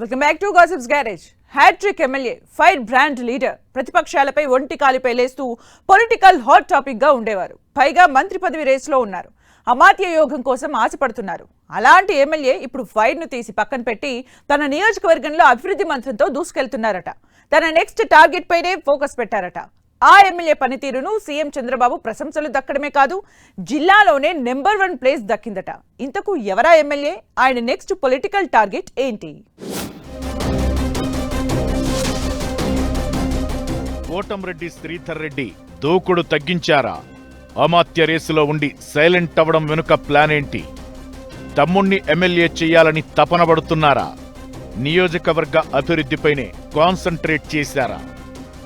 Welcome back to gossips garage. Hat trick MLA, firebrand leader, ప్రతిపక్షాలపై ఒంటి కాలిపై లేస్తూ పొలిటికల్ హాట్ టాపిక్ గా ఉండేవారు. పైగా మంత్రి పదవి రేసులో ఉన్నారు. అమాత్య యోగం కోసం ఆశపడుతున్నారు. అలాంటి ఎమ్మెల్యే ఇప్పుడు ఫైర్ ను తీసి పక్కన పెట్టి తన నియోజకవర్గంలో అభివృద్ధి మంత్రంతో దూసుకెళ్తున్నారట. తన నెక్స్ట్ టార్గెట్ పైనే ఫోకస్ పెట్టారట. ఆ ఎమ్మెల్యే పనితీరును సీఎం చంద్రబాబు ప్రశంసలు దక్కడమే కాదు, జిల్లాలోనే నెంబర్ 1 ప్లేస్ దక్కిందట. ఇంతకు ఎవరా ఎమ్మెల్యే? ఆయన నెక్స్ట్ పొలిటికల్ టార్గెట్ ఏంటి? కోటంరెడ్డి శ్రీధర్ రెడ్డి దూకుడు తగ్గించారా? అమాత్య రేసులో ఉండి సైలెంట్ అవ్వడం వెనుక ప్లాన్ ఏంటి? తమ్ముణ్ణి ఎమ్మెల్యే చేయాలని తపనబడుతున్నారా? నియోజకవర్గ అభివృద్ధిపైనే కాన్సంట్రేట్ చేశారా?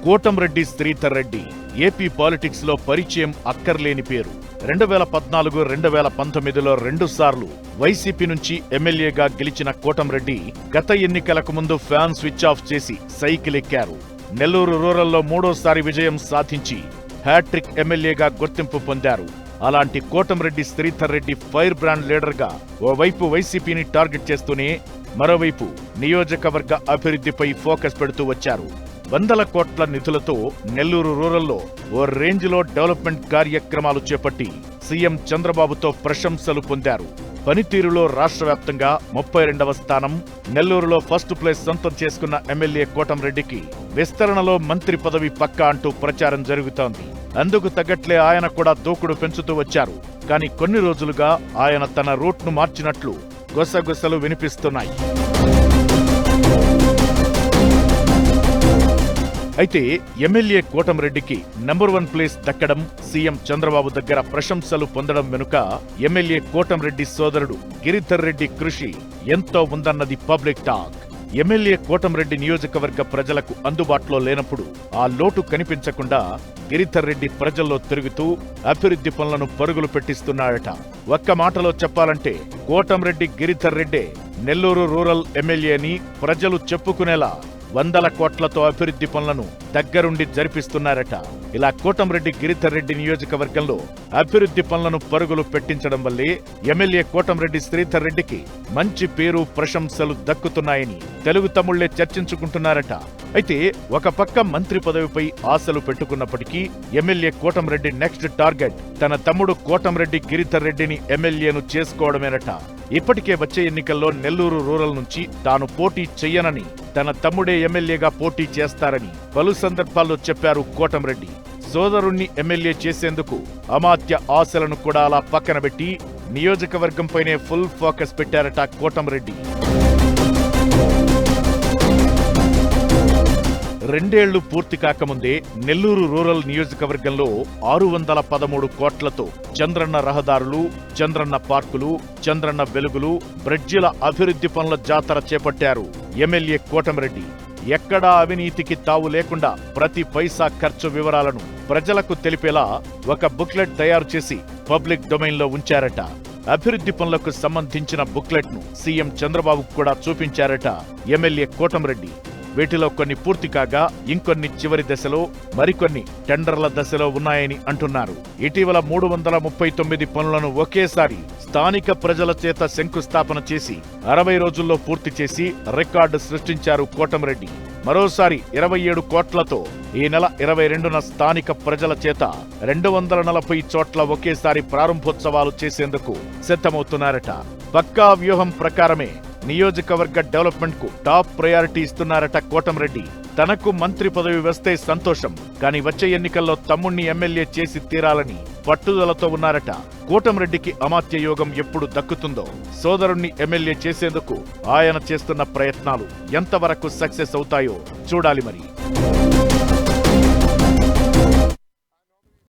కోటంరెడ్డి శ్రీధర్ రెడ్డి ఏపీ పాలిటిక్స్ లో పరిచయం అక్కర్లేని పేరు. 2014, 2019లో 2 సార్లు వైసీపీ నుంచి ఎమ్మెల్యేగా గెలిచిన కోటంరెడ్డి గత ఎన్నికలకు ముందు ఫ్యాన్ స్విచ్ ఆఫ్ చేసి సైకిల్ ఎక్కారు. నెల్లూరు రూరల్లో 3వ విజయం సాధించి హ్యాట్రిక్ ఎమ్మెల్యేగా గుర్తింపు పొందారు. అలాంటి కోటంరెడ్డి శ్రీధర్ రెడ్డి ఫైర్ బ్రాండ్ లీడర్గా ఓవైపు వైసీపీని టార్గెట్ చేస్తూనే మరోవైపు నియోజకవర్గ అభివృద్ధిపై ఫోకస్ పెడుతూ వచ్చారు. 100 కోట్ల నిధులతో నెల్లూరు రూరల్లో ఓ రేంజ్లో డెవలప్మెంట్ కార్యక్రమాలు చేపట్టి సీఎం చంద్రబాబుతో ప్రశంసలు పొందారు. పనితీరులో రాష్ట్ర వ్యాప్తంగా 32వ స్థానం, నెల్లూరులో ఫస్ట్ ప్లేస్ సొంతం చేసుకున్న ఎమ్మెల్యే కోటంరెడ్డికి విస్తరణలో మంత్రి పదవి పక్కా అంటూ ప్రచారం జరుగుతోంది. అందుకు తగ్గట్లే ఆయన కూడా దూకుడు పెంచుతూ వచ్చారు. కానీ కొన్ని రోజులుగా ఆయన తన రూట్ను మార్చినట్లు గుసగుసలు వినిపిస్తున్నాయి. అయితే ఎమ్మెల్యే కోటంరెడ్డికి నెంబర్ 1 ప్లేస్ దక్కడం, సీఎం చంద్రబాబు దగ్గర ప్రశంసలు పొందడం వెనుక ఎమ్మెల్యే కోటంరెడ్డి సోదరుడు గిరిధర్ రెడ్డి కృషి ఎంతో ఉందన్నది పబ్లిక్ టాక్. ఎమ్మెల్యే కోటంరెడ్డి నియోజకవర్గ ప్రజలకు అందుబాటులో లేనప్పుడు ఆ లోటు కనిపించకుండా గిరిధర్ రెడ్డి ప్రజల్లో తిరుగుతూ అభివృద్ధి పనులను పరుగులు పెట్టిస్తున్నాడట. ఒక్క మాటలో చెప్పాలంటే కోటంరెడ్డి గిరిధర్ రెడ్డే నెల్లూరు రూరల్ ఎమ్మెల్యేని ప్రజలు చెప్పుకునేలా 100 కోట్లతో అభివృద్ధి పనులను దగ్గరుండి జరిపిస్తున్నారట. ఇలా కోటంరెడ్డి గిరిధర్ రెడ్డి నియోజకవర్గంలో అభివృద్ధి పనులను పరుగులు పెట్టించడం వల్లే ఎమ్మెల్యే కోటంరెడ్డి శ్రీధర్ రెడ్డికి మంచి పేరు, ప్రశంసలు దక్కుతున్నాయని తెలుగు తమ్ముళ్లే చర్చించుకుంటున్నారట. అయితే ఒక పక్క మంత్రి పదవిపై ఆశలు పెట్టుకున్నప్పటికీ ఎమ్మెల్యే కోటంరెడ్డి నెక్స్ట్ టార్గెట్ తన తమ్ముడు కోటంరెడ్డి గిరిధర్ రెడ్డిని ఎమ్మెల్యేను చేసుకోవడమేనట. ఇప్పటికే వచ్చే ఎన్నికల్లో నెల్లూరు రూరల్ నుంచి తాను పోటీ చెయ్యనని, తన తమ్ముడే ఎమ్మెల్యేగా పోటీ చేస్తారని పలు సందర్భాల్లో చెప్పారు కోటంరెడ్డి. సోదరుణ్ణి ఎమ్మెల్యే చేసేందుకు అమాత్య ఆశలను కూడా అలా పక్కన పెట్టి నియోజకవర్గంపైనే ఫుల్ ఫోకస్ పెట్టారట కోటంరెడ్డి. 2 ఏళ్లు పూర్తి కాకముందే నెల్లూరు రూరల్ నియోజకవర్గంలో 613 కోట్లతో చంద్రన్న రహదారులు, చంద్రన్న పార్కులు, చంద్రన్న వెలుగులు, బ్రిడ్జిల అభివృద్ధి పనుల జాతర చేపట్టారు ఎమ్మెల్యే కోటంరెడ్డి. ఎక్కడా అవినీతికి తావు లేకుండా ప్రతి పైసా ఖర్చు వివరాలను ప్రజలకు తెలిపేలా ఒక బుక్లెట్ తయారు చేసి పబ్లిక్ డొమైన్లో ఉంచారట. అభివృద్ధి పనులకు సంబంధించిన బుక్లెట్ ను సీఎం చంద్రబాబుకు కూడా చూపించారట ఎమ్మెల్యే కోటంరెడ్డి. వీటిలో కొన్ని పూర్తి కాగా ఇంకొన్ని చివరి దశలో, మరికొన్ని టెండర్ల దశలో ఉన్నాయని అంటున్నారు. ఇటీవల 339 పనులను ఒకేసారి స్థానిక ప్రజల చేత శంకుస్థాపన చేసి 60 రోజుల్లో పూర్తి చేసి రికార్డు సృష్టించారు కోటంరెడ్డి. మరోసారి 27 కోట్లతో ఈ నెల 22న స్థానిక ప్రజల చేత 240 చోట్ల ఒకేసారి ప్రారంభోత్సవాలు చేసేందుకు సిద్ధమవుతున్నారట. పక్కా వ్యూహం ప్రకారమే నియోజకవర్గ డెవలప్మెంట్ కు టాప్ ప్రయారిటీ ఇస్తున్నారట కోటంరెడ్డి. తనకు మంత్రి పదవి వస్తే సంతోషం, కానీ వచ్చే ఎన్నికల్లో తమ్ముణ్ణి ఎమ్మెల్యే చేసి తీరాలని పట్టుదలతో ఉన్నారట. కోటంరెడ్డికి అమాత్య యోగం ఎప్పుడు దక్కుతుందో, సోదరుణ్ణి ఎమ్మెల్యే చేసేందుకు ఆయన చేస్తున్న ప్రయత్నాలు ఎంతవరకు సక్సెస్ అవుతాయో చూడాలి మరి.